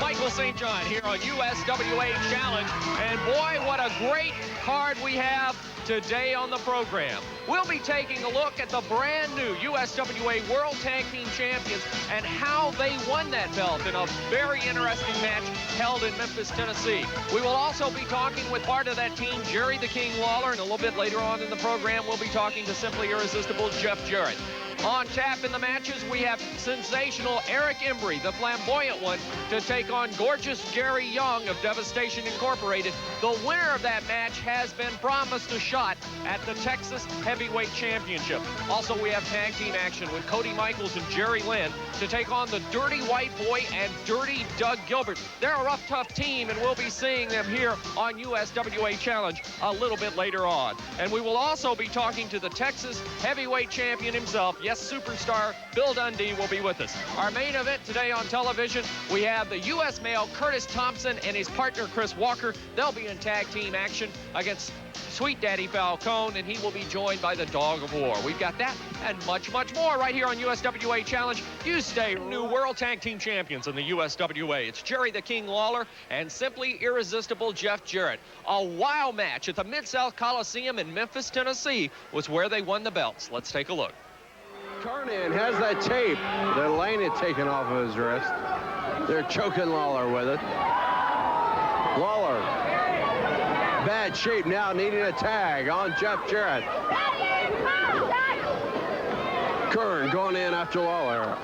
Michael St. John here on USWA Challenge. And boy, what a great card we have today on the program. We'll be taking a look at the brand new USWA World Tag Team Champions and how they won that belt in a very interesting match held in Memphis, Tennessee. We will also be talking with part of that team, Jerry the King Lawler, and a little bit later on in the program, we'll be talking to Simply Irresistible Jeff Jarrett. On tap in the matches, we have sensational Eric Embry, the flamboyant one, to take on gorgeous Gary Young of Devastation Incorporated. The winner of that match has been promised a shot at the Texas Heavyweight Championship. Also, we have tag team action with Cody Michaels and Jerry Lynn to take on the Dirty White Boy and Dirty Doug Gilbert. They're a rough, tough team, and we'll be seeing them here on USWA Challenge a little bit later on. And we will also be talking to the Texas Heavyweight Champion himself. Yes, superstar Bill Dundee will be with us. Our main event today on television, we have the U.S. male Curtis Thompson and his partner Chris Walker. They'll be in tag team action against Sweet Daddy Falcone, and he will be joined by the Dog of War. We've got that and much, much more right here on USWA Challenge. You stay new World Tag Team Champions in the USWA. It's Jerry the King Lawler and Simply Irresistible Jeff Jarrett. A wild match at the Mid-South Coliseum in Memphis, Tennessee was where they won the belts. Let's take a look. Carnan has that tape that Lane had taken off of his wrist. They're choking Lawler with it. Lawler, bad shape now, needing a tag on Jeff Jarrett. Kern going in after Lawler.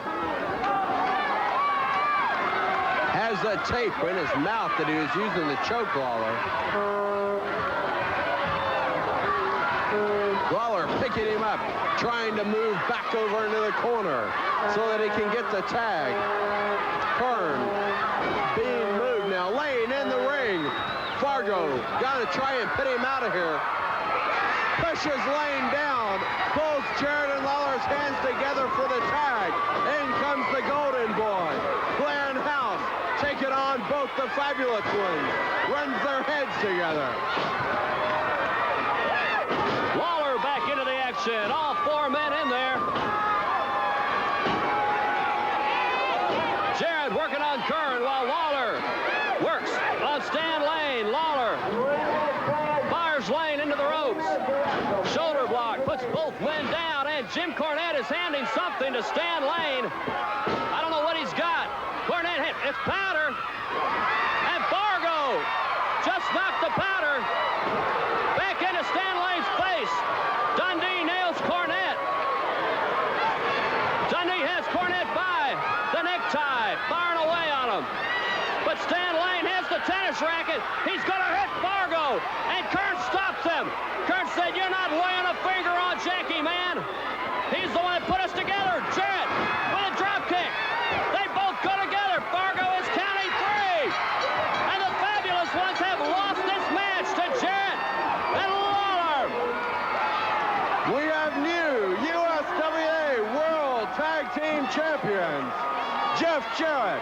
Has that tape in his mouth that he was using to choke Lawler. Lawler picking him up, trying to move back over into the corner so that he can get the tag. Kern being moved now. Lane in the ring. Fargo got to try and put him out of here. Pushes Lane down. Pulls Jarrett and Lawler's hands together for the tag. In comes the Golden Boy. Blair and House taking on both the Fabulous Ones. Runs their heads together. Lawler back into the action. All four men in there. Jarrett working on Kern while Lawler works on Stan Lane. Lawler fires Lane into the ropes. Shoulder block, puts both men down, and Jim Cornette is handing something to Stan Lane. I don't know what he's got. Cornette hit. It's powder. And Fargo just knocked the powder back into Stan Lane's face. Dundee nails Cornette. Dundee has Cornette by the necktie, firing away on him. But Stan Lane has the tennis racket. He's going to hit Fargo, and Kern stops him. Kern said, "You're not laying a finger on Jackie, man. He's the one that put us together." Jarrett with a drop kick. They both go together. Fargo is counting three. And the Fabulous Ones have lost this match to Jarrett and Lawler. We have new USWA World Tag Team Champions, Jeff Jarrett,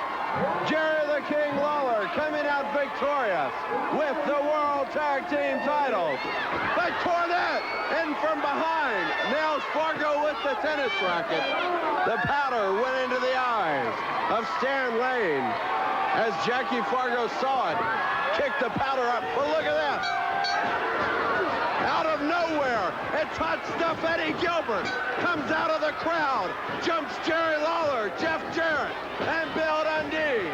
Jerry the King Lawler coming out victorious with the World Tag Team titles. But Cornette in from behind nails Fargo with the tennis racket. The powder went into the eyes of Stan Lane as Jackie Fargo saw it, kicked the powder up. But look at that. Out of nowhere, it's hot stuff. Eddie Gilbert comes out of the crowd, jumps Jerry Lawler, Jeff Jarrett, and Bill Dundee.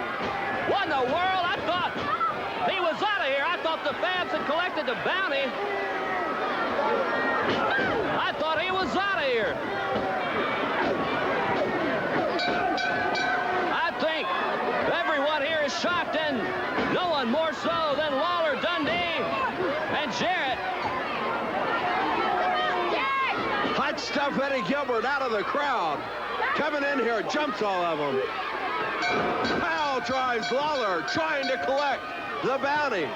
What in the world? I thought he was out of here. I thought the Fabs had collected the bounty. I thought he was out of here. I think everyone here is shocked, and no one more so than Lawler, Dundee, and Jarrett. Hot stuff Eddie Gilbert out of the crowd. Coming in here, jumps all of them. Pile drives Lawler, trying to collect the bounty.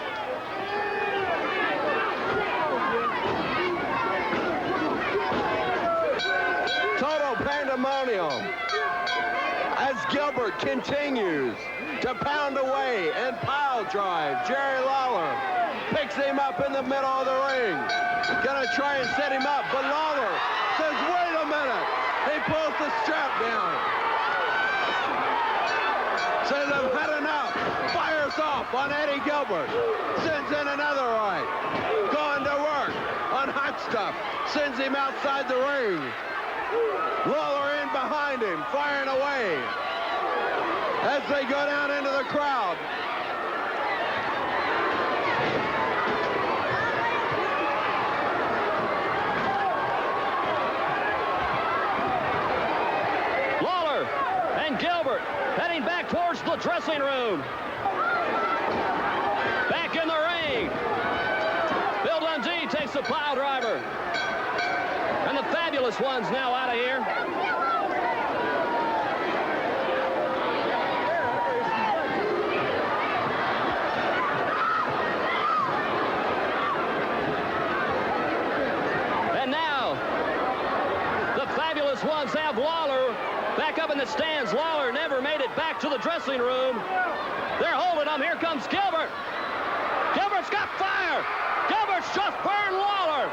Total pandemonium as Gilbert continues to pound away and pile drive. Jerry Lawler picks him up in the middle of the ring. Gonna try and set him up, but Lawler says, "Wait a minute." He pulls the strap down. Says, I've had enough. Fires off on Eddie Gilbert. Sends in another right. Going to work on Hot Stuff. Sends him outside the ring. Lawler in behind him, firing away as they go down into the crowd. Lawler and Gilbert heading back towards the dressing room. Back in the ring. Bill Dundee takes the pile driver. And the Fabulous Ones now out of here. And now, the Fabulous Ones have Lawler back up in the stands. Lawler never made it back to the dressing room. They're holding him. Here comes Gilbert. Gilbert's got fire. Gilbert's just burned Lawler.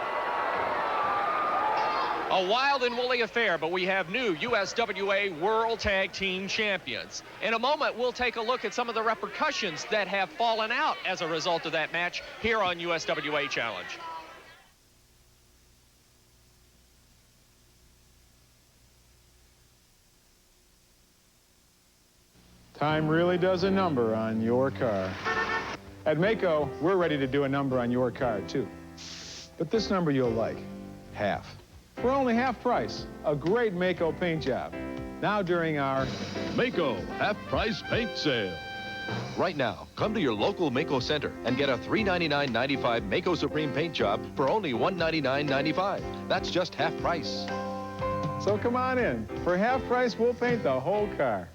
A wild and woolly affair, but we have new USWA World Tag Team Champions. In a moment, we'll take a look at some of the repercussions that have fallen out as a result of that match here on USWA Challenge. Time really does a number on your car. At Mako, we're ready to do a number on your car, too. But this number you'll like, half. For only half price, a great Mako paint job. Now during our Mako half-price paint sale. Right now, come to your local Mako Center and get a $399.95 Mako Supreme paint job for only $199.95. That's just half price. So come on in. For half price, we'll paint the whole car.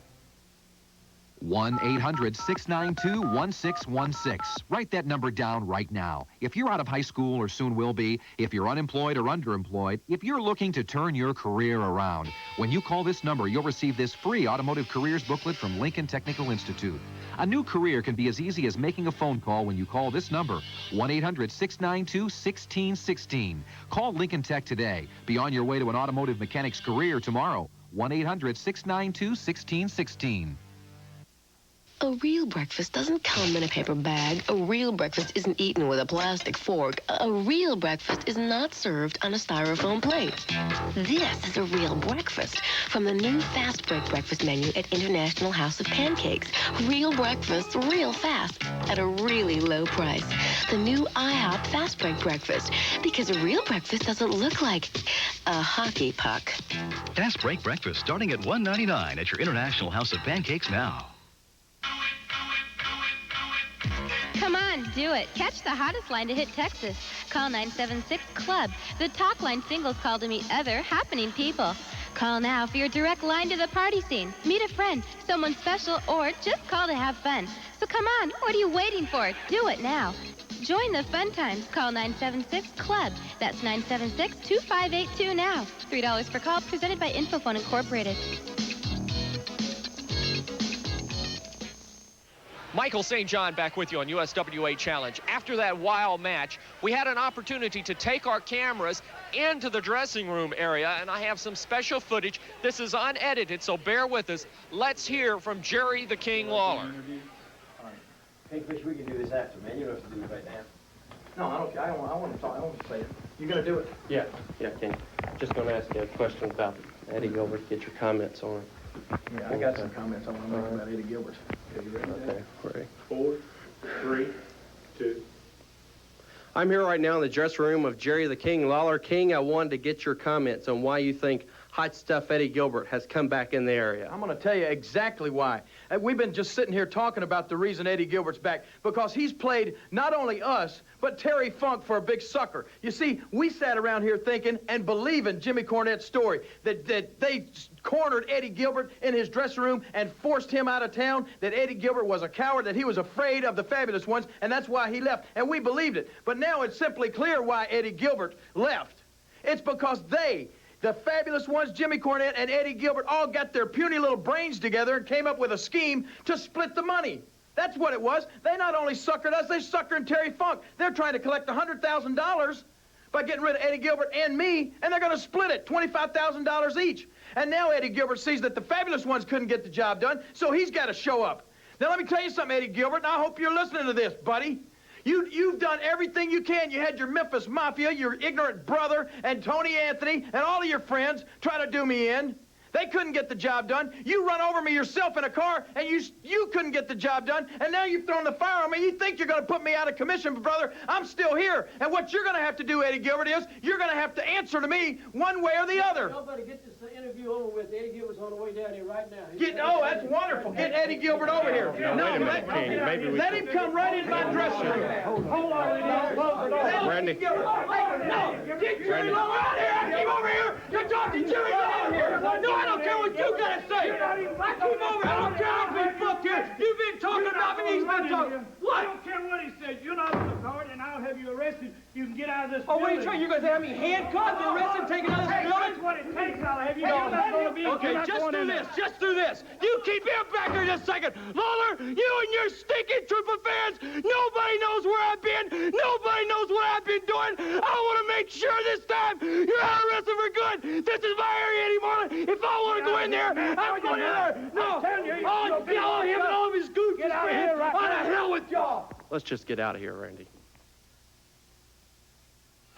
1-800-692-1616. Write that number down right now. If you're out of high school or soon will be, if you're unemployed or underemployed, if you're looking to turn your career around, when you call this number, you'll receive this free automotive careers booklet from Lincoln Technical Institute. A new career can be as easy as making a phone call when you call this number, 1-800-692-1616. Call Lincoln Tech today. Be on your way to an automotive mechanic's career tomorrow. 1-800-692-1616. A real breakfast doesn't come in a paper bag. A real breakfast isn't eaten with a plastic fork. A real breakfast is not served on a styrofoam plate. This is a real breakfast from the new Fast Break breakfast menu at International House of Pancakes. Real breakfast, real fast, at a really low price. The new IHOP Fast Break breakfast, because a real breakfast doesn't look like a hockey puck. Fast Break breakfast starting at $1.99 at your International House of Pancakes now. Come on, do it. Catch the hottest line to hit Texas. Call 976-CLUB, the talk line singles call to meet other happening people. Call now for your direct line to the party scene. Meet a friend, someone special, or just call to have fun. So come on, what are you waiting for? Do it now. Join the fun times. Call 976-CLUB. That's 976-2582 now. $3 per call, presented by Infophone Incorporated. Michael St. John back with you on USWA Challenge. After that wild match, we had an opportunity to take our cameras into the dressing room area, and I have some special footage. This is unedited, so bear with us. Let's hear from Jerry the King Lawler. Hey, Fish, we can do this after, man. You don't have to do it right now. No, I don't care. I want to talk. I want to say it. You going to do it? Yeah, King. Just going to ask you a question about Eddie Gilbert. Get your comments on it. Yeah, I got some comments I want to make about Eddie Gilbert. Okay, you ready? Okay, ready. 4, 3, 2. I'm here right now in the dressing room of Jerry the King Lawler. King, I wanted to get your comments on why you think Hot Stuff Eddie Gilbert has come back in the area. I'm going to tell you exactly why. We've been just sitting here talking about the reason Eddie Gilbert's back, because he's played not only us, but Terry Funk for a big sucker. You see, we sat around here thinking and believing Jimmy Cornette's story, that they cornered Eddie Gilbert in his dressing room and forced him out of town, that Eddie Gilbert was a coward, that he was afraid of the Fabulous Ones, and that's why he left. And we believed it. But now it's simply clear why Eddie Gilbert left. It's because the Fabulous Ones, Jimmy Cornette and Eddie Gilbert, all got their puny little brains together and came up with a scheme to split the money. That's what it was. They not only suckered us, they suckered Terry Funk. They're trying to collect $100,000 by getting rid of Eddie Gilbert and me, and they're going to split it, $25,000 each. And now Eddie Gilbert sees that the Fabulous Ones couldn't get the job done, so he's got to show up. Now, let me tell you something, Eddie Gilbert, and I hope you're listening to this, buddy. You've done everything you can. You had your Memphis Mafia, your ignorant brother, and Tony Anthony, and all of your friends try to do me in. They couldn't get the job done. You run over me yourself in a car, and you couldn't get the job done, and now you've thrown the fire on me. You think you're going to put me out of commission, but, brother, I'm still here. And what you're going to have to do, Eddie Gilbert, is you're going to have to answer to me one way or the other. Nobody get this interview over with. Eddie Gilbert's on the way down here right now. Oh, that's wonderful. Get Eddie Gilbert over here. No, let him come right in my dressing room. Hold on, Randy. No, get Jimmy Lawler out here. I came over here. You're talking Jimmy Lawler here. No, I don't care what you got to say. I came over. I don't care how big fuck you. You've been talking about me. He's been talking. What? I don't care what he said. You're not on the card, and I'll have you arrested. You can get out of this Oh, building. what are you trying? You're going to have me handcuffed, arrested, taken out of this building? That's what it takes. I'll have you. You're not going to be. Okay, just do this. Just do this. You keep him back here just a second. Lawler, you and your stinking troop of fans, nobody knows where I've been. Nobody knows what I've been doing. I want to make sure this time you're out arrested for good. This is my area anymore. If I want to go in there, I'm going in there. No. All him and all of his goofy fans. On the hell with y'all. Let's just get out of here, Randy.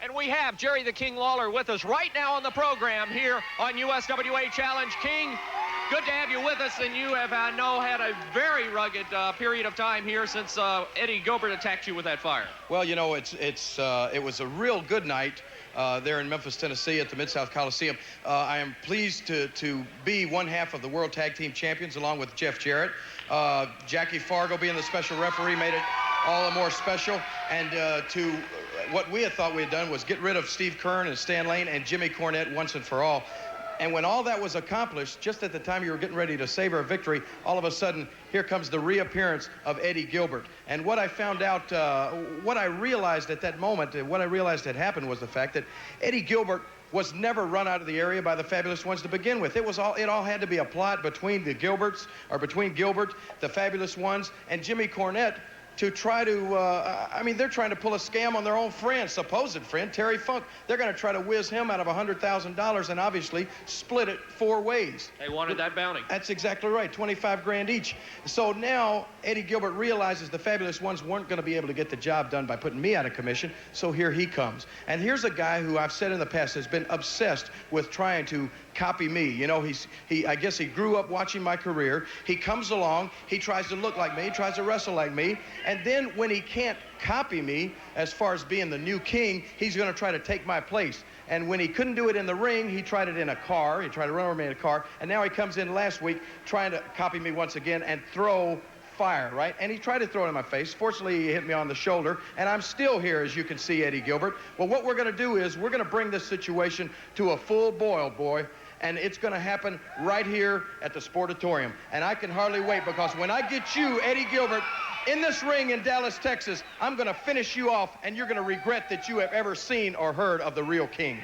And we have Jerry the King Lawler with us right now on the program here on USWA Challenge. King, good to have you with us, and you have, I know, had a very rugged period of time here since Eddie Gilbert attacked you with that fire. Well, you know, it was a real good night there in Memphis, Tennessee at the Mid-South Coliseum. I am pleased to be one half of the World Tag Team Champions along with Jeff Jarrett. Jackie Fargo being the special referee made it all the more special. And what we had thought we had done was get rid of Steve Kern and Stan Lane and Jimmy Cornette once and for all. And when all that was accomplished, just at the time you were getting ready to savor a victory, all of a sudden, here comes the reappearance of Eddie Gilbert. And what I found out, what I realized at that moment, what I realized had happened was the fact that Eddie Gilbert was never run out of the area by the Fabulous Ones to begin with. It all had to be a plot between the Gilberts, or between Gilbert, the Fabulous Ones, and Jimmy Cornette, to try to, I mean, they're trying to pull a scam on their own friend, supposed friend, Terry Funk. They're going to try to whiz him out of $100,000 and obviously split it 4 ways. They wanted that bounty. That's exactly right, 25 grand each. So now Eddie Gilbert realizes the Fabulous Ones weren't going to be able to get the job done by putting me out of commission, so here he comes. And here's a guy who I've said in the past has been obsessed with trying to copy me. You know, I guess he grew up watching my career. He comes along, he tries to look like me, he tries to wrestle like me, and then when he can't copy me as far as being the new king, he's going to try to take my place. And when he couldn't do it in the ring, he tried it in a car. He tried to run over me in a car, and now he comes in last week trying to copy me once again and throw fire, right? And he tried to throw it in my face. Fortunately, he hit me on the shoulder, and I'm still here, as you can see, Eddie Gilbert. Well, what we're going to do is we're going to bring this situation to a full boil, boy. And it's going to happen right here at the Sportatorium. And I can hardly wait, because when I get you, Eddie Gilbert, in this ring in Dallas, Texas, I'm going to finish you off, and you're going to regret that you have ever seen or heard of the real king.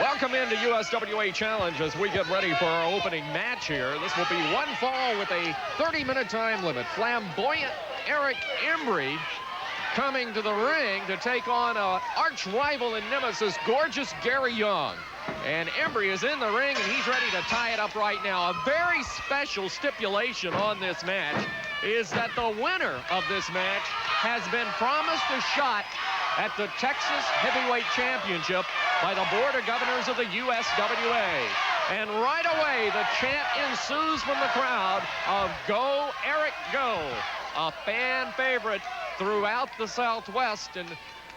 Welcome into USWA Challenge as we get ready for our opening match here. This will be one fall with a 30-minute time limit. Flamboyant Eric Embry coming to the ring to take on an arch rival and nemesis, gorgeous Gary Young. And Embry is in the ring, and he's ready to tie it up right now. A very special stipulation on this match is that the winner of this match has been promised a shot at the Texas Heavyweight Championship by the Board of Governors of the USWA. And right away, the chant ensues from the crowd of "Go, Eric, go!" A fan favorite throughout the Southwest, and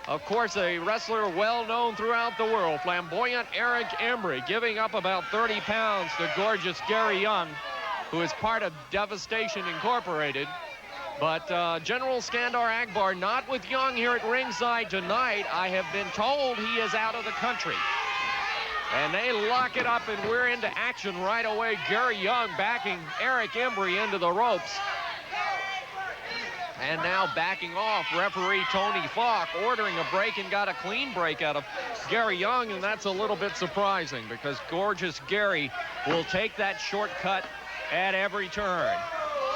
of course a wrestler well known throughout the world. Flamboyant Eric Embry giving up about 30 pounds to gorgeous Gary Young, who is part of Devastation Incorporated. But General Skandar Akbar not with Young here at ringside tonight. I have been told he is out of the country. And they lock it up, and we're into action right away. Gary Young backing Eric Embry into the ropes. And now backing off, referee Tony Falk ordering a break, and got a clean break out of Gary Young, and that's a little bit surprising because gorgeous Gary will take that shortcut at every turn.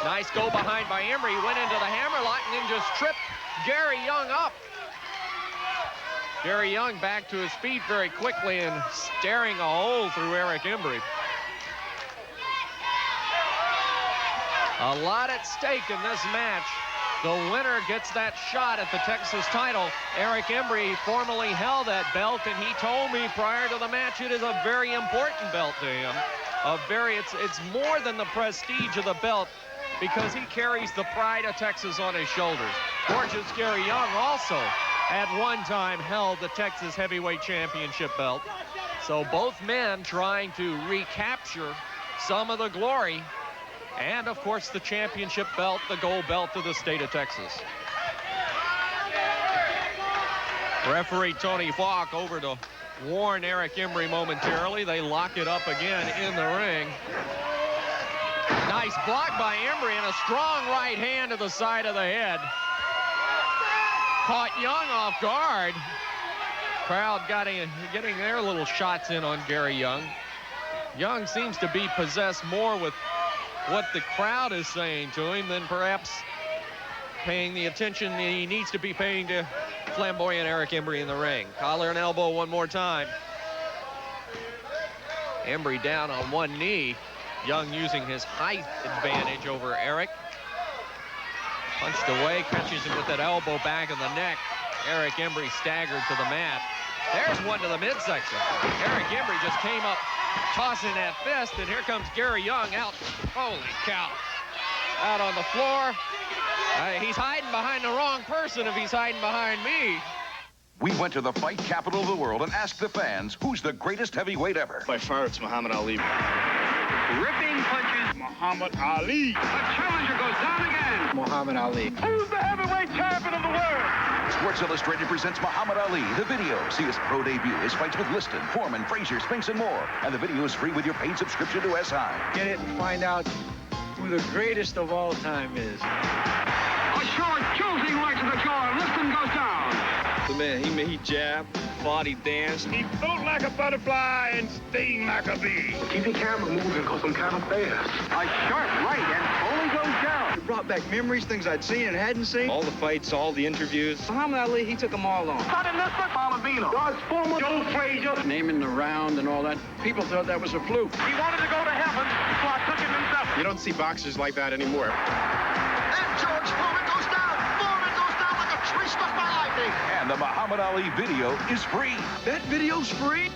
Nice go behind by Embry, went into the hammerlock and then just tripped Gary Young up. Gary Young back to his feet very quickly and staring a hole through Eric Embry. A lot at stake in this match. The winner gets that shot at the Texas title. Eric Embry formerly held that belt, and he told me prior to the match it is a very important belt to him. It's more than the prestige of the belt, because he carries the pride of Texas on his shoulders. Gorgeous Gary Young also at one time held the Texas Heavyweight Championship belt. So both men trying to recapture some of the glory, and of course the championship belt, the gold belt of the state of Texas. Referee Tony Falk over to warn Eric Embry momentarily. They lock it up again in the ring. Nice block by Embry, and a strong right hand to the side of the head. Caught Young off guard. Crowd getting their little shots in on Gary Young. Young seems to be possessed more with what the crowd is saying to him than perhaps paying the attention he needs to be paying to flamboyant Eric Embry in the ring. Collar and elbow one more time. Embry down on one knee. Young using his height advantage over Eric. Punched away, catches him with that elbow back of the neck. Eric Embry staggered to the mat. There's one to the midsection. Eric Embry just came up tossing that fist, and here comes Gary Young out. Holy cow. Out on the floor. He's hiding behind the wrong person if he's hiding behind me. We went to the fight capital of the world and asked the fans, who's the greatest heavyweight ever? By far, it's Muhammad Ali. Ripping punches, Muhammad Ali. The challenger goes down again. Muhammad Ali. Who's the heavyweight champion of the world? Sports Illustrated presents Muhammad Ali, the video. See his pro debut, his fights with Liston, Foreman, Frazier, Spinks, and more. And the video is free with your paid subscription to SI. Get it and find out who the greatest of all time is. A short, choosing right to the jaw. Liston goes down. The man, he jabbed, fought, he danced. He float like a butterfly and sting like a bee. Keep the camera moving, because I'm kind of fast. A sharp right and only goes down. It brought back memories, things I'd seen and hadn't seen. All the fights, all the interviews. Muhammad Ali, he took them all on. Not in this one, Malavino. God's former Joe Frazier. Naming the round and all that, people thought that was a fluke. He wanted to go to heaven, so I took him himself. You don't see boxers like that anymore. And George Foreman goes down. Foreman goes down like a tree struck by lightning. And the Muhammad Ali video is free. That video's free?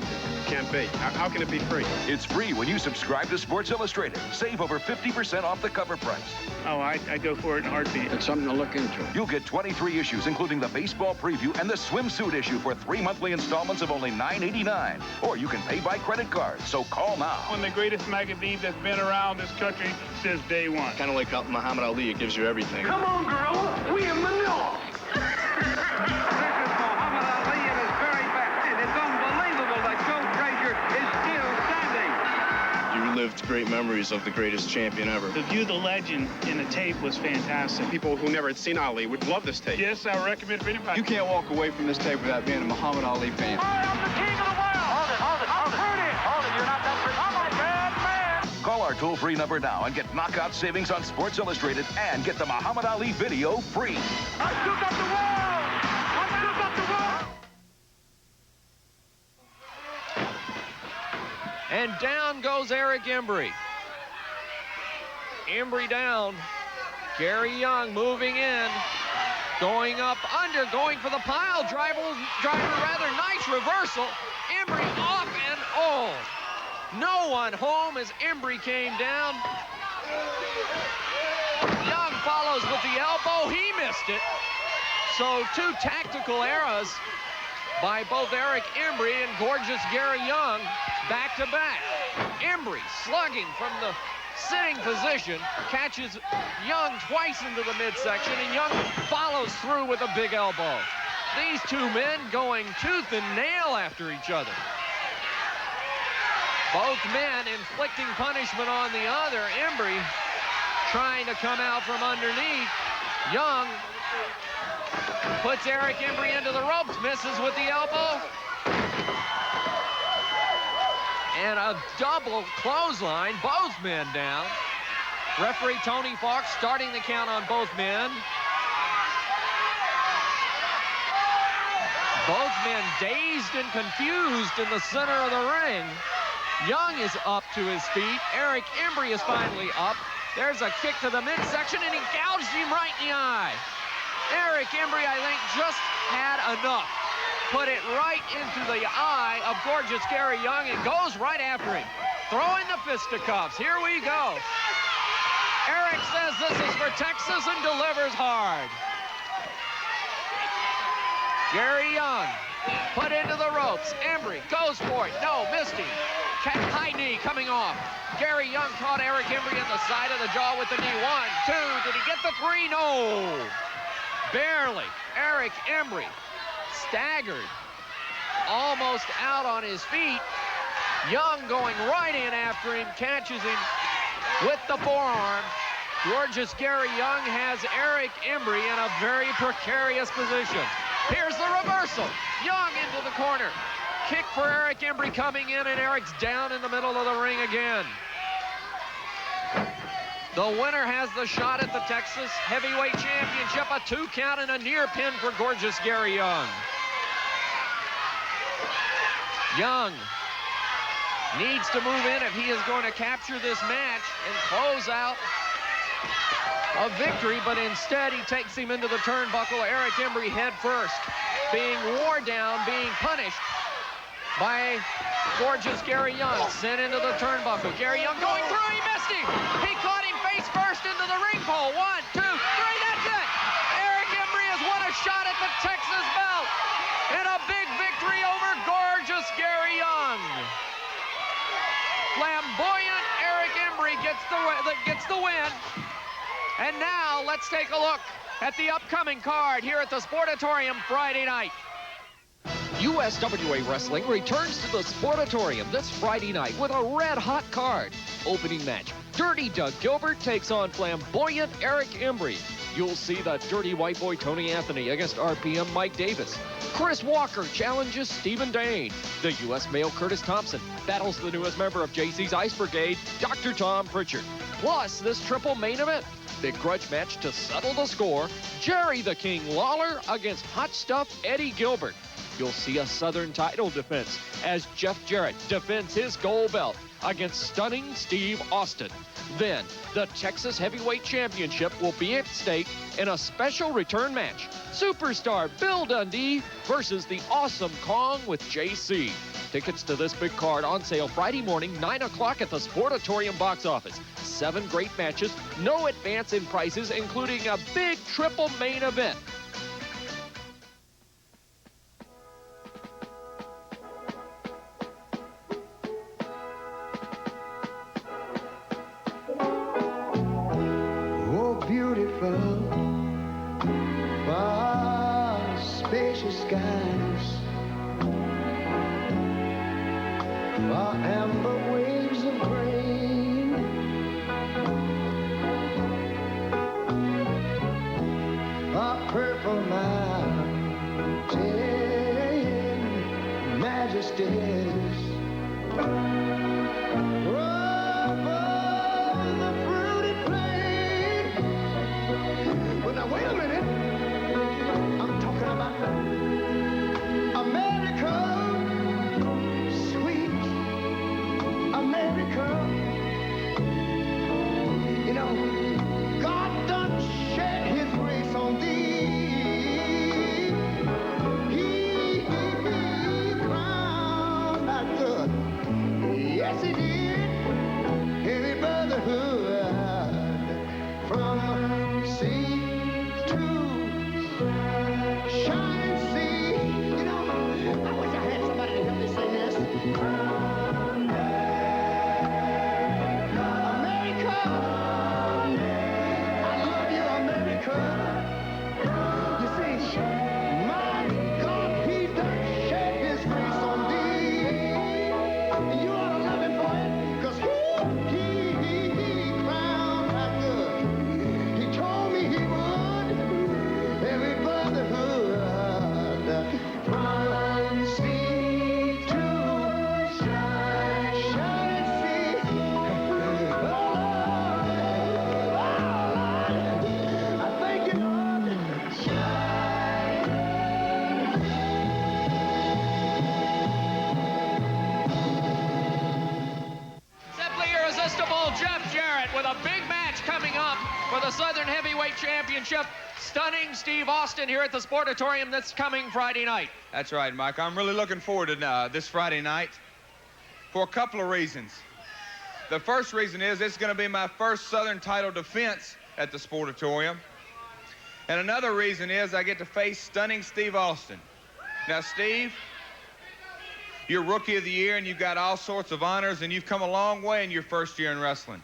Can't be. How can it be free? It's free when you subscribe to Sports Illustrated. Save over 50% off the cover price. Oh, I go for it in a heartbeat. It's something to look into. You'll get 23 issues, including the baseball preview and the swimsuit issue for 3 monthly installments of only $9.89. Or you can pay by credit card, so call now. One of the greatest magazines that's been around this country since day one. Kind of like Muhammad Ali, it gives you everything. Come on, girl. We in Manila. This is Muhammad Ali at his very best, and it's unbelievable that Joe Frazier is still standing. You relived great memories of the greatest champion ever. To view the legend in the tape was fantastic. People who never had seen Ali would love this tape. Yes, I recommend it to anybody. You can't walk away from this tape without being a Muhammad Ali fan. I am the king of the world. Hold it. Hold it. You're not that pretty. I'm a bad man. Call our toll-free number now and get knockout savings on Sports Illustrated and get the Muhammad Ali video free. I shook up the world. I shook up the world. And down goes Eric Embry. Embry down. Gary Young moving in. Going up under, going for the pile driver, rather nice reversal. Embry off and oh. No one home as Embry came down. Young follows with the elbow. He missed it. So 2 tactical errors by both Eric Embry and gorgeous Gary Young back to back. Embry slugging from the sitting position, catches Young twice into the midsection, and Young follows through with a big elbow. These 2 men going tooth and nail after each other. Both men inflicting punishment on the other. Embry trying to come out from underneath. Young puts Eric Embry into the ropes, misses with the elbow. And a double clothesline, both men down. Referee Tony Falk starting the count on both men. Both men dazed and confused in the center of the ring. Young is up to his feet. Eric Embry is finally up. There's a kick to the midsection, and he gouged him right in the eye. Eric Embry, I think, just had enough. Put it right into the eye of gorgeous Gary Young and goes right after him. Throwing the fisticuffs. Here we go. Eric says this is for Texas and delivers hard. Gary Young put into the ropes. Embry goes for it. No, missed him. High knee coming off. Gary Young caught Eric Embry in the side of the jaw with the knee. 1, 2. Did he get the 3? No. Barely. Eric Embry staggered. Almost out on his feet. Young going right in after him. Catches him with the forearm. Gorgeous Gary Young has Eric Embry in a very precarious position. Here's the reversal. Young into the corner. Kick for Eric Embry coming in, and Eric's down in the middle of the ring again. The winner has the shot at the Texas Heavyweight Championship. A 2 count and a near pin for gorgeous Gary Young. Young needs to move in if he is going to capture this match and close out a victory, but instead he takes him into the turnbuckle. Eric Embry head first, being wore down, being punished by gorgeous Gary Young. Sent into the turnbuckle. Gary Young going through, he missed him. He caught him face first into the ring pole. 1, 2, 3, that's it. Eric Embry has won a shot at the Texas belt and a big victory over gorgeous Gary Young. Flamboyant Eric Embry gets the win. And now let's take a look at the upcoming card here at the Sportatorium Friday night. USWA Wrestling returns to the Sportatorium this Friday night with a red-hot card. Opening match, Dirty Doug Gilbert takes on flamboyant Eric Embry. You'll see the Dirty White Boy Tony Anthony against RPM Mike Davis. Chris Walker challenges Stephen Dane. The U.S. male Curtis Thompson battles the newest member of JC's Ice Brigade, Dr. Tom Prichard. Plus, this triple main event, big grudge match to settle the score, Jerry the King Lawler against Hot Stuff Eddie Gilbert. You'll see a Southern title defense as Jeff Jarrett defends his gold belt against stunning Steve Austin. Then, the Texas Heavyweight Championship will be at stake in a special return match. Superstar Bill Dundee versus the Awesome Kong with JC. Tickets to this big card on sale Friday morning, 9 o'clock at the Sportatorium box office. 7 great matches, no advance in prices, including a big triple main event. Beautiful, far spacious skies, far amber waves of grain, far purple mountain majesties. Wait a minute. I'm talking about America, sweet America. You know, God done shed his grace on thee. He crowned that good. Yes, he did. Every brotherhood from sea to shining sea. You know, I wish I had somebody to help me sing this. America, I love you, America. You see, my God, he done shed his grace on thee. And you ought to love him for it, because he crowned that good. He told me he would. Every brotherhood from sea to shining sea. Oh, Lord, I thank you, Lord. Simply irresistible Jeff Jarrett with a big match match coming up for the Southern Heavyweight Championship. Stunning Steve Austin here at the Sportatorium this coming Friday night. That's right, Mike. I'm really looking forward to this Friday night for a couple of reasons. The first reason is it's going to be my first Southern title defense at the Sportatorium. And another reason is I get to face Stunning Steve Austin. Now, Steve, you're Rookie of the Year, and you've got all sorts of honors, and you've come a long way in your first year in wrestling.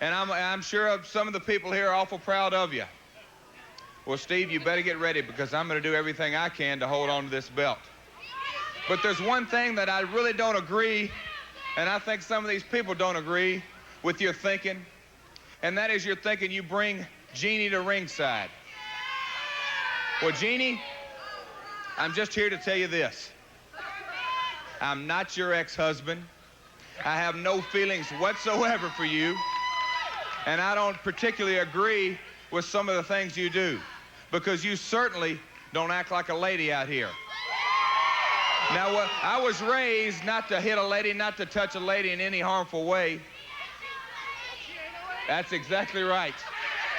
And I'm sure some of the people here are awful proud of you. Well, Steve, you better get ready, because I'm going to do everything I can to hold on to this belt. But there's one thing that I really don't agree, and I think some of these people don't agree with your thinking, and that is you're thinking you bring Jeannie to ringside. Well, Jeannie, I'm just here to tell you this. I'm not your ex-husband. I have no feelings whatsoever for you, and I don't particularly agree with some of the things you do, because you certainly don't act like a lady out here. Now, I was raised not to hit a lady, not to touch a lady in any harmful way. That's exactly right.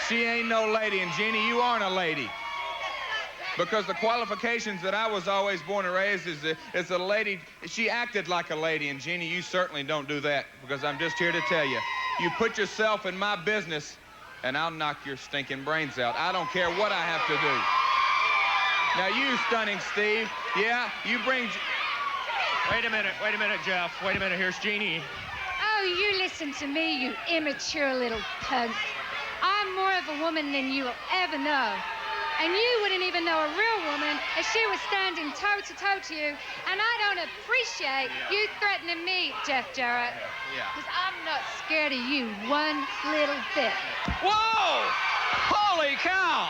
She ain't no lady, and Jeannie, you aren't a lady. Because the qualifications that I was always born and raised is a lady. She acted like a lady, and Jeannie, you certainly don't do that, because I'm just here to tell you, you put yourself in my business, and I'll knock your stinking brains out. I don't care what I have to do. Now, you, Stunning Steve, yeah, you bring... Wait a minute, Jeff. Wait a minute, here's Jeannie. Oh, you listen to me, you immature little pug. I'm more of a woman than you'll ever know. And you wouldn't even know a real woman if she was standing toe-to-toe to you. And I don't appreciate you threatening me, Jeff Jarrett. Because I'm not scared of you one little bit. Whoa! Holy cow!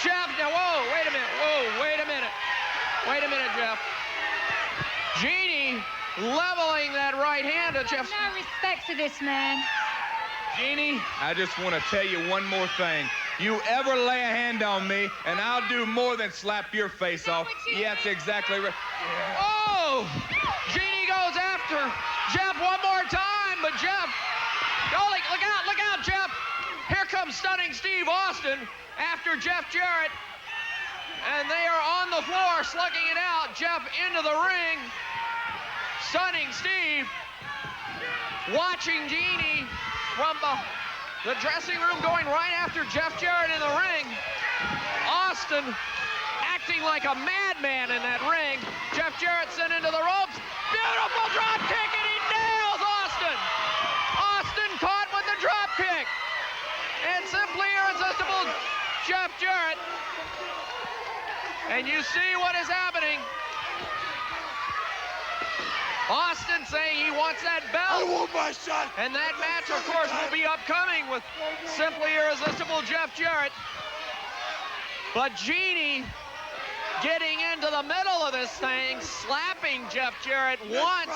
Jeff, now, whoa, wait a minute. Whoa, wait a minute. Wait a minute, Jeff. Jeannie leveling that right hand at Jeff. No respect to this man. Jeannie, I just want to tell you one more thing. You ever lay a hand on me, and I'll do more than slap your face off. Yeah, that's exactly right. Yeah. Oh! Jeannie goes after Jeff one more time, but Jeff... Oh, look out, Jeff! Here comes Stunning Steve Austin after Jeff Jarrett. And they are on the floor slugging it out. Jeff into the ring. Stunning Steve watching Jeannie from the dressing room going right after Jeff Jarrett in the ring. Austin acting like a madman in that ring. Jeff Jarrett sent into the ropes. Beautiful drop kick, and he nails Austin. Austin caught with the drop kick. And simply irresistible Jeff Jarrett. And you see what is happening. Austin saying he wants that belt. I want my shot. And that match, of course, will be upcoming with simply irresistible Jeff Jarrett. But Jeannie getting into the middle of this thing, slapping Jeff Jarrett once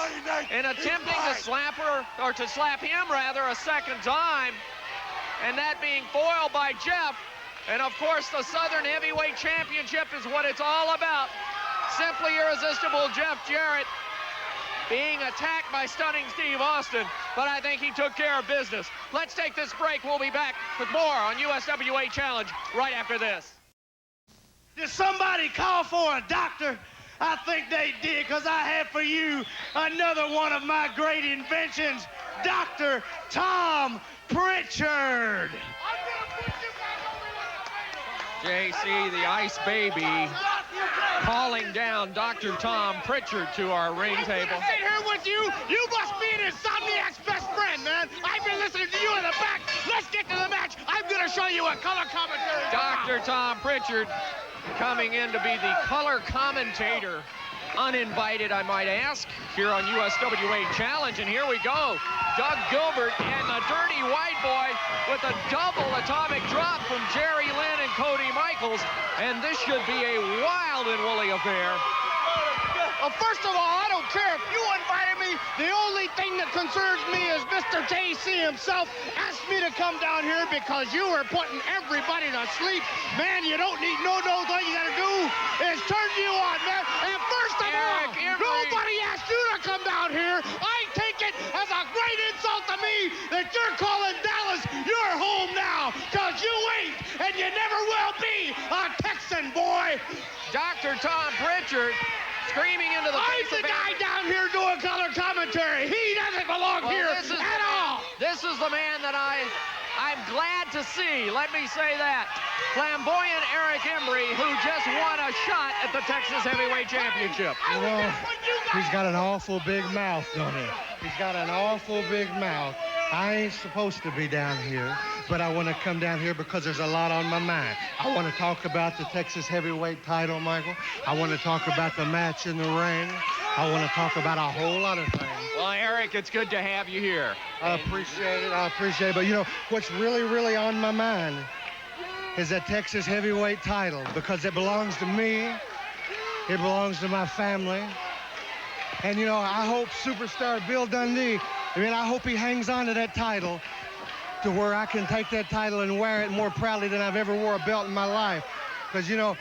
and attempting to slap her, or to slap him rather, a second time. And that being foiled by Jeff. And of course, the Southern Heavyweight Championship is what it's all about. Simply irresistible Jeff Jarrett being attacked by Stunning Steve Austin, but I think he took care of business. Let's take this break. We'll be back with more on USWA Challenge right after this. Did somebody call for a doctor? I think they did, because I have for you another one of my great inventions, Dr. Tom Prichard. JC, the Ice Baby, calling down Dr. Tom Prichard to our ring table. I sit here with you. You must be an insomniac's best friend, man. I've been listening to you in the back. Let's get to the match. I'm going to show you a color commentary. Dr. Tom Prichard coming in to be the color commentator. Uninvited, I might ask, here on USWA Challenge. And here we go. Doug Gilbert and the Dirty White Boy with a double atomic drop from Jerry, Lynn, and Cody Michaels. And this should be a wild and woolly affair. Well, first of all, I don't care if you invited me. The only thing that concerns me is Mr. JC himself asked me to come down here because you were putting everybody to sleep. Man, you don't need no. All you got to do is turn you on, man. And first of all, nobody asked you to come down here. I take it as a great insult to me that you're calling Dallas Dr. Tom Prichard screaming into the face of I'm the guy down here doing color commentary. He doesn't belong here at all. This is the man that I'm glad to see. Let me say that. Flamboyant Eric Embry, who just won a shot at the Texas Heavyweight Championship. You know, he's got an awful big mouth, don't he? He's got an awful big mouth. I ain't supposed to be down here, but I want to come down here because there's a lot on my mind. I want to talk about the Texas heavyweight title, Michael. I want to talk about the match in the ring. I want to talk about a whole lot of things. Well, Eric, it's good to have you here. I appreciate it. I appreciate it. But, you know, what's really, really on my mind is that Texas heavyweight title, because it belongs to me. It belongs to my family. And, you know, I hope superstar Bill Dundee, I hope he hangs on to that title to where I can take that title and wear it more proudly than I've ever wore a belt in my life. Because, you know,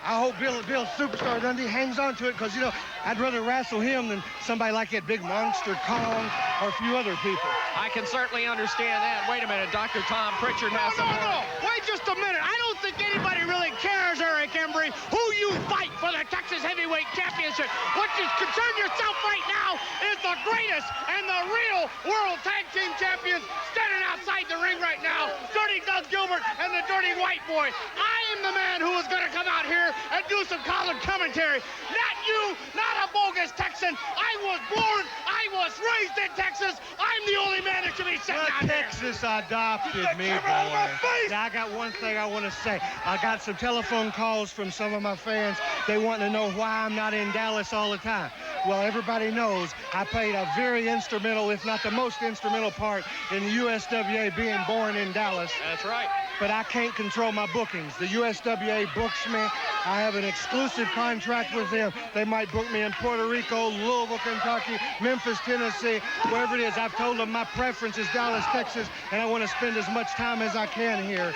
I hope Bill Superstar Dundee hangs on to it because, you know, I'd rather wrestle him than somebody like that big monster Kong or a few other people. I can certainly understand that. Wait a minute, Dr. Tom Prichard has some... No, wait just a minute. I don't think anybody really cares, Eric Embry, who you fight for the Texas Heavyweight Championship. What you concern yourself right now is the greatest and the real World Tag Team Champions standing outside the ring right now, Dirty Doug Gilbert and the Dirty White Boy. I am the man who is going to come out here and do some color commentary. Not you, not a bogus Texan. I was born, I was raised in Texas. I'm the only man that should be sitting down here. Texas adopted me, boy. Now, I got one thing I want to say. I got some telephone calls from some of my fans. They want to know why I'm not in Dallas all the time. Well, everybody knows I played a very instrumental, if not the most instrumental part in the USWA being born in Dallas. That's right. But I can't control my bookings. The USWA books me. I have an exclusive contract with them. They might book me in Puerto Rico, Louisville, Kentucky, Memphis, Tennessee, wherever it is. I've told them my preference is Dallas, Texas, and I want to spend as much time as I can here.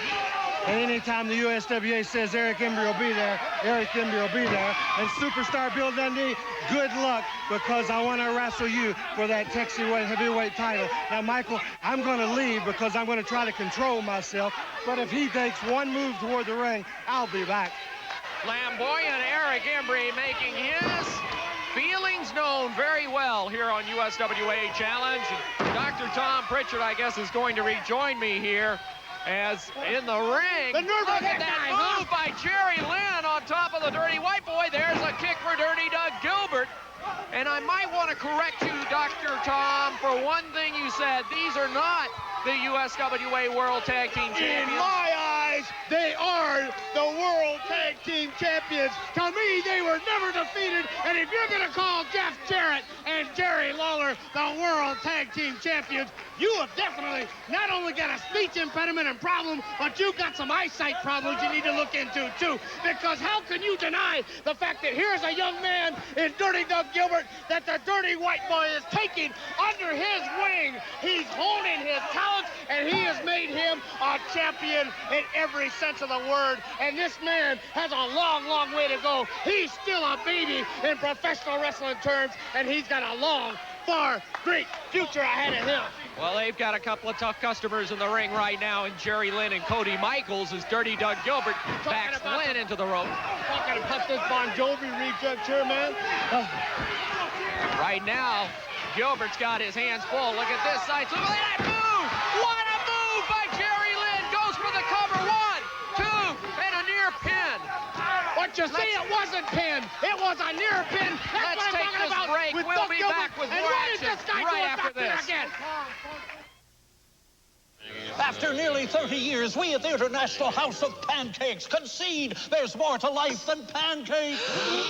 And anytime the USWA says Eric Embry will be there, Eric Embry will be there. And superstar Bill Dundee, good luck, because I want to wrestle you for that Texas heavyweight title. Now, Michael, I'm going to leave because I'm going to try to control myself. But if he takes one move toward the ring, I'll be back. Flamboyant Eric Embry making his feelings known very well here on USWA Challenge. Dr. Tom Prichard, I guess, is going to rejoin me here. As in the ring, look at that move by Jerry Lynn on top of the Dirty White Boy. There's a kick for Dirty Doug Gilbert. And I might want to correct you, Dr. Tom, for one thing you said. These are not the USWA World Tag Team Champions. In my eyes, they are the World Tag Team Champions. To me, they were never defeated. And if you're going to call Jeff Jarrett and Jerry Lawler the World Tag Team Champions, you have definitely not only got a speech impediment and problem, but you've got some eyesight problems you need to look into, too. Because how can you deny the fact that here's a young man in Dirty Doug Gilbert that the Dirty White Boy is taking under his wing? He's honing his talents, and he has made him a champion in every sense of the word. And this man has a long, long way to go. He's still a baby in professional wrestling terms, and he's got a long, far, great future ahead of him. Well, they've got a couple of tough customers in the ring right now, and Jerry Lynn and Cody Michaels as Dirty Doug Gilbert backs Lynn into the rope. Talking about this Bon Jovi reject here, man. Right now, Gilbert's got his hands full. Look at this side. Look at that move! What a move by Jerry Lynn! Goes for the cover. 1, 2, and a near pin. What you see, it wasn't pinned. It was a near pin. That's Let's take this break. We'll be back with more action right after this. After nearly 30 years, we at the International House of Pancakes concede there's more to life than pancakes.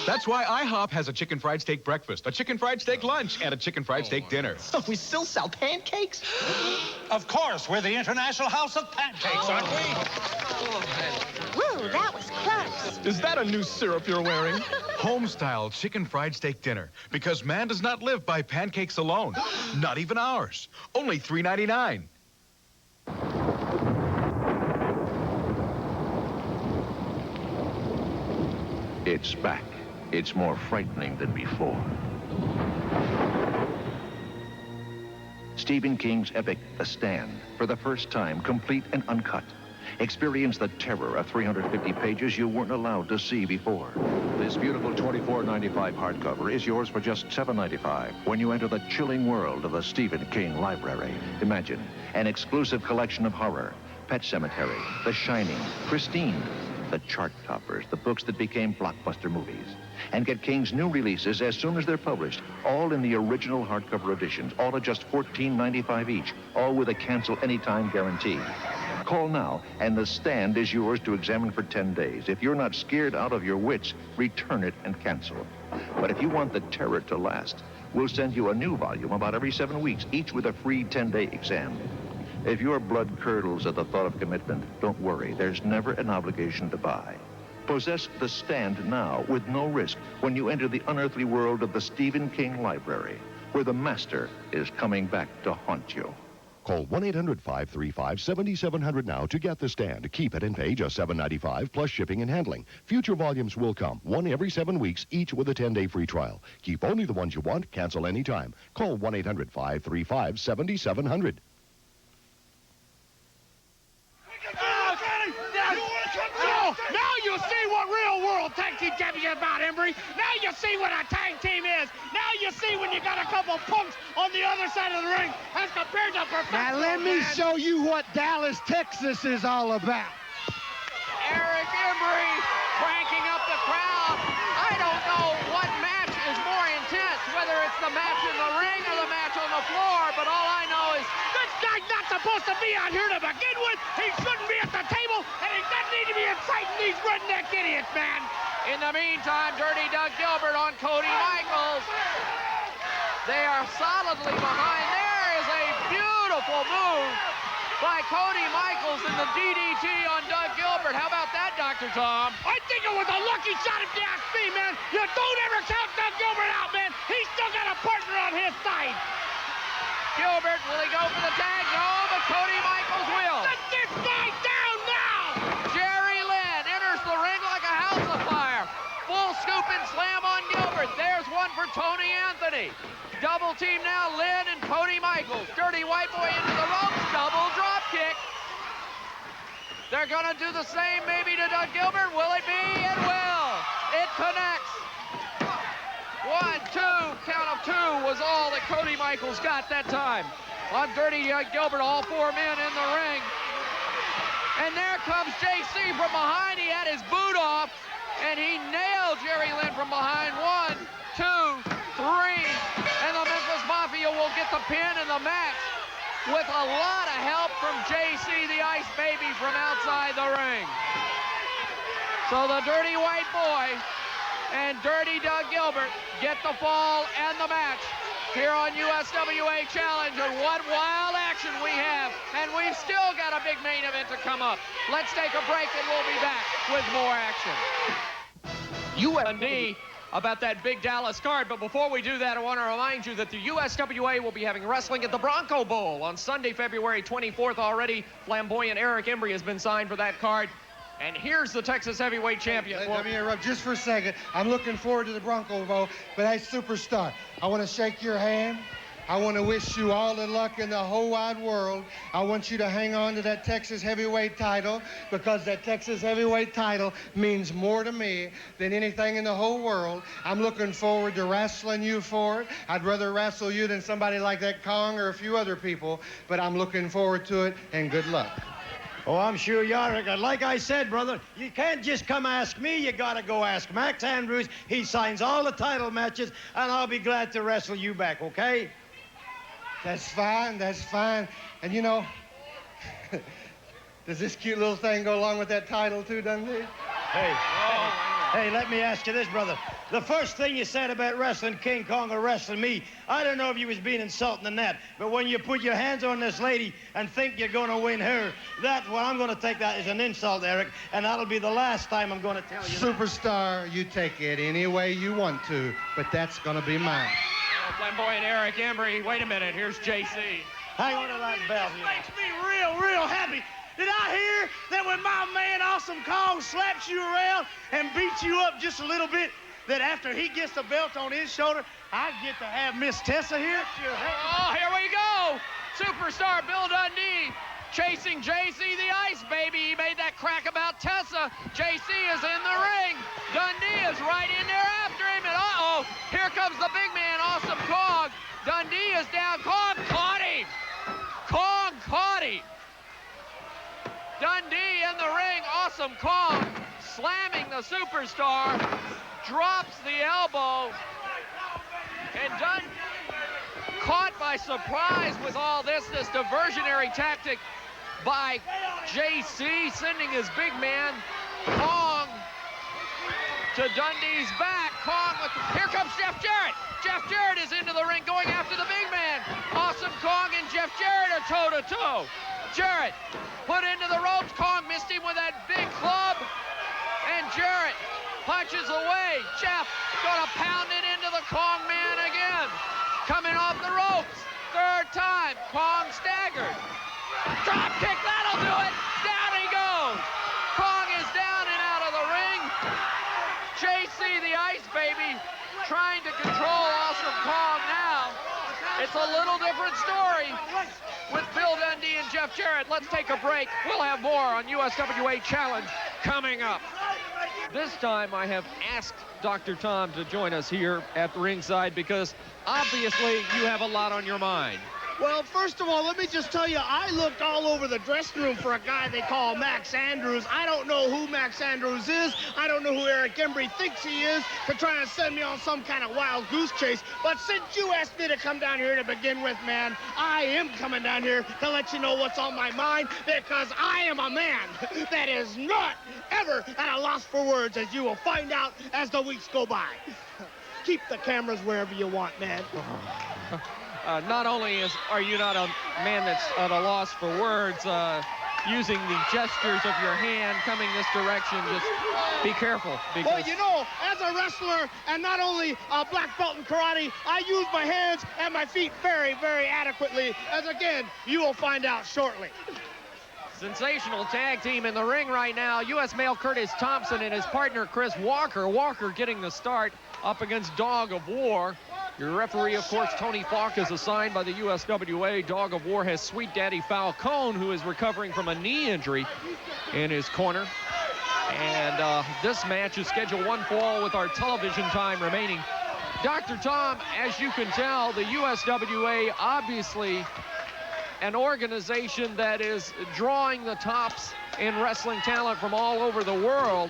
That's why IHOP has a chicken fried steak breakfast, a chicken fried steak lunch, and a chicken fried steak dinner. So we still sell pancakes? Of course, we're the International House of Pancakes, aren't we? Whoa, that was close. Is that a new syrup you're wearing? Home-style chicken fried steak dinner. Because man does not live by pancakes alone. Not even ours. Only $3.99. It's back. It's more frightening than before. Stephen King's epic, The Stand, for the first time, complete and uncut. Experience the terror of 350 pages you weren't allowed to see before. This beautiful $24.95 hardcover is yours for just $7.95 when you enter the chilling world of the Stephen King Library. Imagine an exclusive collection of horror, Pet Sematary, The Shining, Christine, the chart toppers, the books that became blockbuster movies. And get King's new releases as soon as they're published, all in the original hardcover editions, all at just $14.95 each, all with a cancel anytime guarantee. Call now, and the stand is yours to examine for 10 days. If you're not scared out of your wits, return it and cancel. But if you want the terror to last, we'll send you a new volume about every 7 weeks, each with a free 10-day exam. If your blood curdles at the thought of commitment, don't worry. There's never an obligation to buy. Possess the stand now with no risk when you enter the unearthly world of the Stephen King Library, where the master is coming back to haunt you. Call 1-800-535-7700 now to get the stand. Keep it and pay just $7.95 plus shipping and handling. Future volumes will come, one every 7 weeks, each with a 10-day free trial. Keep only the ones you want, cancel anytime. Call 1-800-535-7700. Now you see what real world tag team championship is about, Embry. Now you see what a tag team is. Now you see when you got a couple punks on the other side of the ring as compared to professional. Now let me show you what Dallas, Texas is all about. Eric Embry cranking up the crowd. I don't know what match is more intense, whether it's the match in the ring or the match on the floor, but all I know is this guy's not supposed to be out here to begin with. He shouldn't be at the table, and he doesn't need to be inciting these redneck idiots, man. in the meantime, Dirty Doug Gilbert on Cody Michaels. They are solidly behind. There is a beautiful move by Cody Michaels in the DDT on Doug Gilbert. How about that, Dr. Tom? I think it was a lucky shot if you ask me, man. You don't ever count Doug Gilbert out, man. He's still got a partner on his side. Gilbert, will he go for the tag? No, but Cody Michaels will. Let this guy down now! Jerry Lynn enters the ring like a house of fire. Full scoop and slam on Gilbert. There's one for Tony Anthony. Double team now, Lynn and Cody Michaels. Dirty White Boy into the ropes, double drop kick. They're gonna do the same maybe to Doug Gilbert. Will it be? It will. It connects. 1, 2, count of 2 was all that Cody Michaels got that time. On Dirty Gilbert, all four men in the ring. And there comes JC from behind. He had his boot off, and he nailed Jerry Lynn from behind. 1, 2, 3, and the Memphis Mafia will get the pin in the match with a lot of help from JC, the Ice Baby, from outside the ring. So the Dirty White Boy and Dirty Doug Gilbert get the fall and the match here on USWA Challenge, and what wild action we have, and we've still got a big main event to come up. Let's take a break and we'll be back with more action. Dundee about that big Dallas card, but before we do that, I want to remind you that the USWA will be having wrestling at the Bronco Bowl on Sunday, February 24th. Already flamboyant Eric Embry has been signed for that card. And here's the Texas heavyweight champion. Let me interrupt just for a second. I'm looking forward to the Bronco Bowl, but hey, Superstar, I want to shake your hand. I want to wish you all the luck in the whole wide world. I want you to hang on to that Texas heavyweight title, because that Texas heavyweight title means more to me than anything in the whole world. I'm looking forward to wrestling you for it. I'd rather wrestle you than somebody like that Kong or a few other people, but I'm looking forward to it, and good luck. Oh, I'm sure you are. Like I said, brother, you can't just come ask me. You got to go ask Max Andrews. He signs all the title matches, and I'll be glad to wrestle you back, okay? That's fine. That's fine. And, you know, does this cute little thing go along with that title, too, Dundee? Hey, let me ask you this, brother. The first thing you said about wrestling King Kong or wrestling me, I don't know if you was being insulting in that, but when you put your hands on this lady and think you're going to win her, that's what I'm going to take that as an insult, Eric, and that'll be the last time I'm going to tell you Superstar, you take it any way you want to, but that's going to be mine. Oh, flamboyant Eric Embry. Wait a minute, here's JC. Hang on to that bell. This makes me real happy. Did I hear that when my man Awesome Kong slaps you around and beats you up just a little bit, that after he gets the belt on his shoulder, I get to have Miss Tessa here? Oh, here we go. Superstar Bill Dundee chasing JC the Ice Baby. He made that crack about Tessa. JC is in the ring. Dundee is right in there after him, and uh-oh, here comes the big man, Awesome Kong. Dundee is down. Kong caught him. Kong caught him. Dundee in the ring. Awesome Kong slamming the superstar. Drops the elbow. And Dundee caught by surprise with all this diversionary tactic by JC, sending his big man, Kong, to Dundee's back. Kong with, here comes Jeff Jarrett. Jeff Jarrett is into the ring going after the big man. Awesome Kong and Jeff Jarrett are toe-to-toe. Jarrett put into the ropes. Kong missed him with that big club. And Jarrett punches away. Jeff gonna pound it into the Kong man again. Coming off the ropes. Third time. Kong staggered. Drop kick, that'll do it. Down he goes. Kong is down and out of the ring. JC the Ice Baby trying to control Awesome Kong now. It's a little different story with Bill Dundee and Jeff Jarrett. Let's take a break. We'll have more on USWA Challenge coming up. This time I have asked Dr. Tom to join us here at ringside because obviously you have a lot on your mind. Well, first of all, let me just tell you, I looked all over the dressing room for a guy they call Max Andrews. I don't know who Max Andrews is. I don't know who Eric Embry thinks he is to try and send me on some kind of wild goose chase. But since you asked me to come down here to begin with, man, I am coming down here to let you know what's on my mind because I am a man that is not ever at a loss for words, as you will find out as the weeks go by. Keep the cameras wherever you want, man. Not only are you not a man that's at a loss for words, using the gestures of your hand coming this direction, just be careful. Well, you know, as a wrestler and not only a black belt in karate, I use my hands and my feet very, very adequately, as again, you will find out shortly. Sensational tag team in the ring right now. U.S. male Curtis Thompson and his partner Chris Walker. Walker getting the start up against Dog of War. Your referee, of course, Tony Falk, is assigned by the USWA. Dog of War has Sweet Daddy Falcone, who is recovering from a knee injury, in his corner. And this match is scheduled 1 fall with our television time remaining. Dr. Tom, as you can tell, the USWA, obviously an organization that is drawing the tops in wrestling talent from all over the world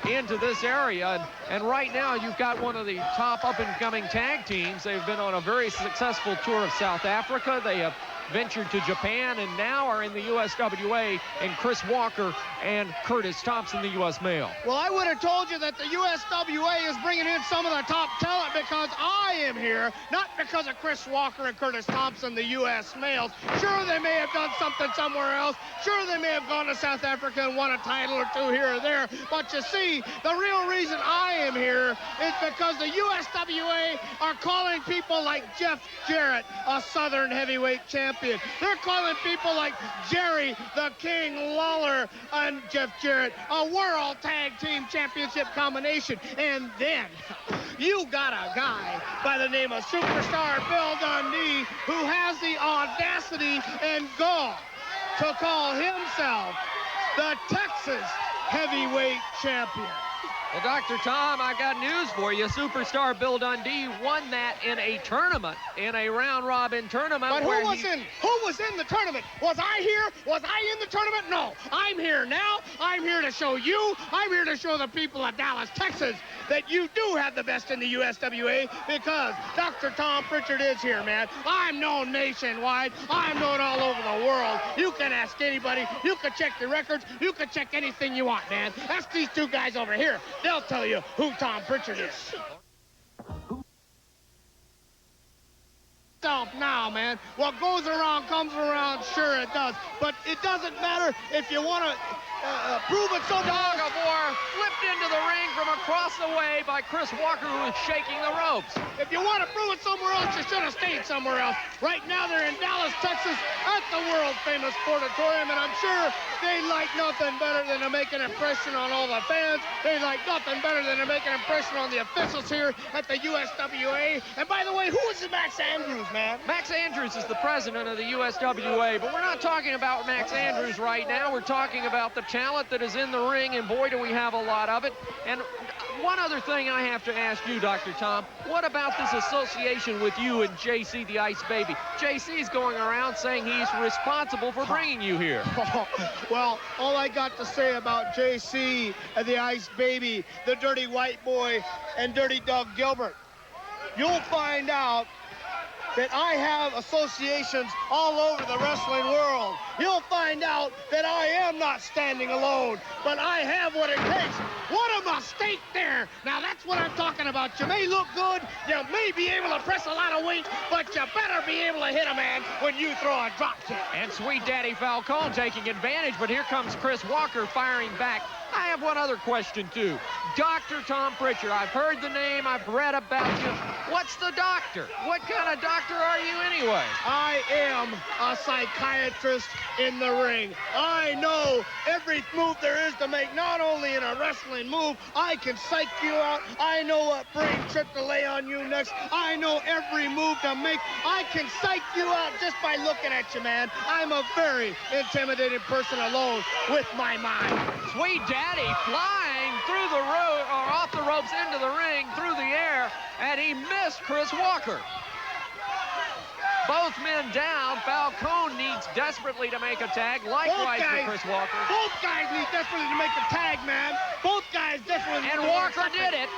into this area. And right now, you've got one of the top up-and-coming tag teams. They've been on a very successful tour of South Africa. They have ventured to Japan and now are in the USWA, and Chris Walker and Curtis Thompson, the U.S. male. Well, I would have told you that the USWA is bringing in some of the top talent because I am here, not because of Chris Walker and Curtis Thompson, the U.S. males. Sure, they may have done something somewhere else. Sure, they may have gone to South Africa and won a title or two here or there. But you see, the real reason I am here is because the USWA are calling people like Jeff Jarrett a Southern heavyweight champion. They're calling people like Jerry the King Lawler and Jeff Jarrett a World Tag Team Championship combination. And then you got a guy by the name of Superstar Bill Dundee who has the audacity and gall to call himself the Texas Heavyweight Champion. Well, Dr. Tom, I got news for you. Superstar Bill Dundee won that in a tournament, in a round-robin tournament. But who was in the tournament? Was I here? Was I in the tournament? No. I'm here now. I'm here to show you. I'm here to show the people of Dallas, Texas, that you do have the best in the USWA because Dr. Tom Prichard is here, man. I'm known nationwide. I'm known all over the world. You can ask anybody. You can check the records. You can check anything you want, man. Ask these two guys over here. They'll tell you who Tom Prichard is. Now, man. What goes around comes around. Sure it does. But it doesn't matter if you want to prove it so Dog of War flipped into the ring from across the way by Chris Walker, who is shaking the ropes. If you want to prove it somewhere else, you should have stayed somewhere else. Right now, they're in Dallas, Dallas, Texas, at the world-famous Sportatorium, and I'm sure they like nothing better than to make an impression on all the fans. They like nothing better than to make an impression on the officials here at the USWA. And by the way, who is Max Andrews, man? Max Andrews is the president of the USWA, but we're not talking about Max Andrews right now. We're talking about the talent that is in the ring, and boy, do we have a lot of it. And one other thing I have to ask you, Dr. Tom, what about this association with you and JC the Ice Baby? JC's going around saying he's responsible for bringing you here. Well, all I got to say about JC and the Ice Baby, the Dirty White Boy, and Dirty Doug Gilbert, you'll find out that I have associations all over the wrestling world. You'll find out that I am not standing alone, but I have what it takes. What a mistake there. Now, that's what I'm talking about. You may look good, you may be able to press a lot of weight, but you better be able to hit a man when you throw a drop kick. And Sweet Daddy Falcone taking advantage, but here comes Chris Walker firing back. I have one other question, too. Dr. Tom Prichard, I've heard the name, I've read about you. What's the doctor? What kind of doctor are you anyway? I am a psychiatrist in the ring. I know every move there is to make, not only in a wrestling move. I can psych you out. I know what brain trip to lay on you next. I know every move to make. I can psych you out just by looking at you, man. I'm a very intimidated person alone with my mind. Sweet Daddy flying through the rope, or off the ropes into the ring, through the air, and he missed Chris Walker. Both men down. Falcone needs desperately to make a tag, likewise for Chris Walker. Both guys need desperately to make a tag, man. Both guys desperately. And Walker did it.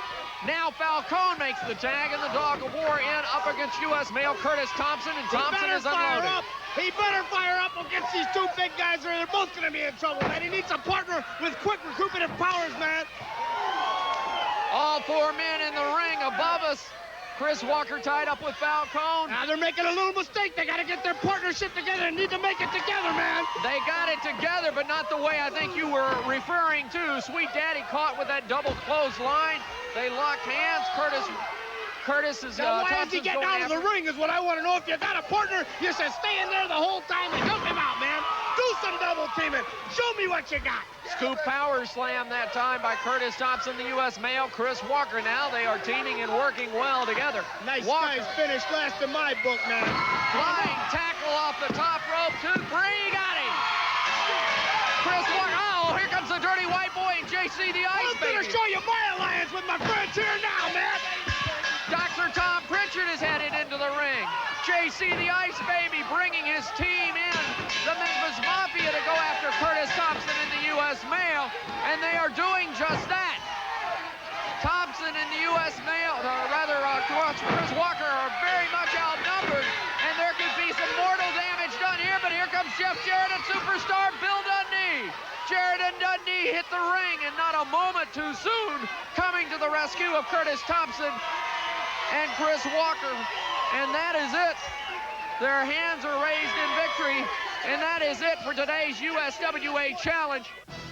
Now Falcone makes the tag, and the Dog of War in up against U.S. male Curtis Thompson, and Thompson is unloaded. He better fire up against these two big guys, or they're both going to be in trouble, man. He needs a partner with quick recuperative powers, man. All four men in the ring above us. Chris Walker tied up with Falcone. Now they're making a little mistake. They got to get their partnership together and need to make it together, man. They got it together, but not the way I think you were referring to. Sweet Daddy caught with that double clothesline. They locked hands. Curtis is now, why is he getting out of the ring is what I want to know. If you got a partner, you should stay in there the whole time and help him out, man. Do some double teaming. Show me what you got. Scoop power slam that time by Curtis Thompson, the U.S. male. Chris Walker now. They are teaming and working well together. Nice Walker. guys finished last in my book, man. Flying tackle off the top rope. 2-3. Got him. Chris Walker. Oh, here comes the Dirty White Boy and JC the Ice Baby. I'm going to show you my alliance with my friends here now, man. Dr. Tom Prichard is headed into the ring. JC the Ice Baby bringing his team in, the Memphis Mafia, to go after Curtis Thompson in the U.S. male, and they are doing just that. Thompson and the U.S. male, Chris Walker are very much outnumbered, and there could be some mortal damage done here, but here comes Jeff Jarrett and superstar Bill Dundee. Jarrett and Dundee hit the ring, and not a moment too soon, coming to the rescue of Curtis Thompson and Chris Walker, and that is it. Their hands are raised in victory, and that is it for today's USWA Challenge.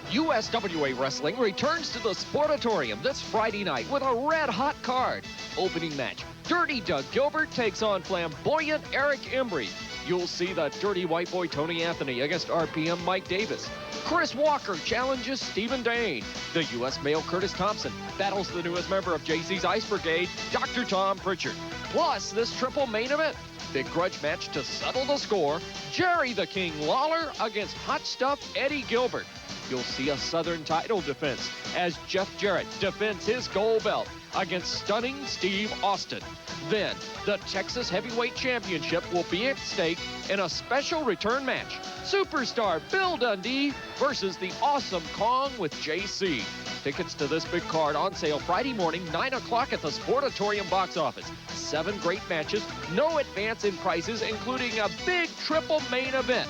USWA Wrestling returns to the Sportatorium this Friday night with a red-hot card. Opening match, Dirty Doug Gilbert takes on flamboyant Eric Embry. You'll see the Dirty White Boy Tony Anthony against RPM Mike Davis. Chris Walker challenges Stephen Dane. The U.S. male Curtis Thompson battles the newest member of JC's Ice Brigade, Dr. Tom Prichard. Plus, this triple main event, big grudge match to settle the score, Jerry the King Lawler against Hot Stuff Eddie Gilbert. You'll see a Southern title defense as Jeff Jarrett defends his gold belt against stunning Steve Austin. Then, the Texas Heavyweight Championship will be at stake in a special return match. Superstar Bill Dundee versus the Awesome Kong with JC. Tickets to this big card on sale Friday morning, 9 o'clock at the Sportatorium box office. 7 great matches, no advance in prices, including a big triple main event.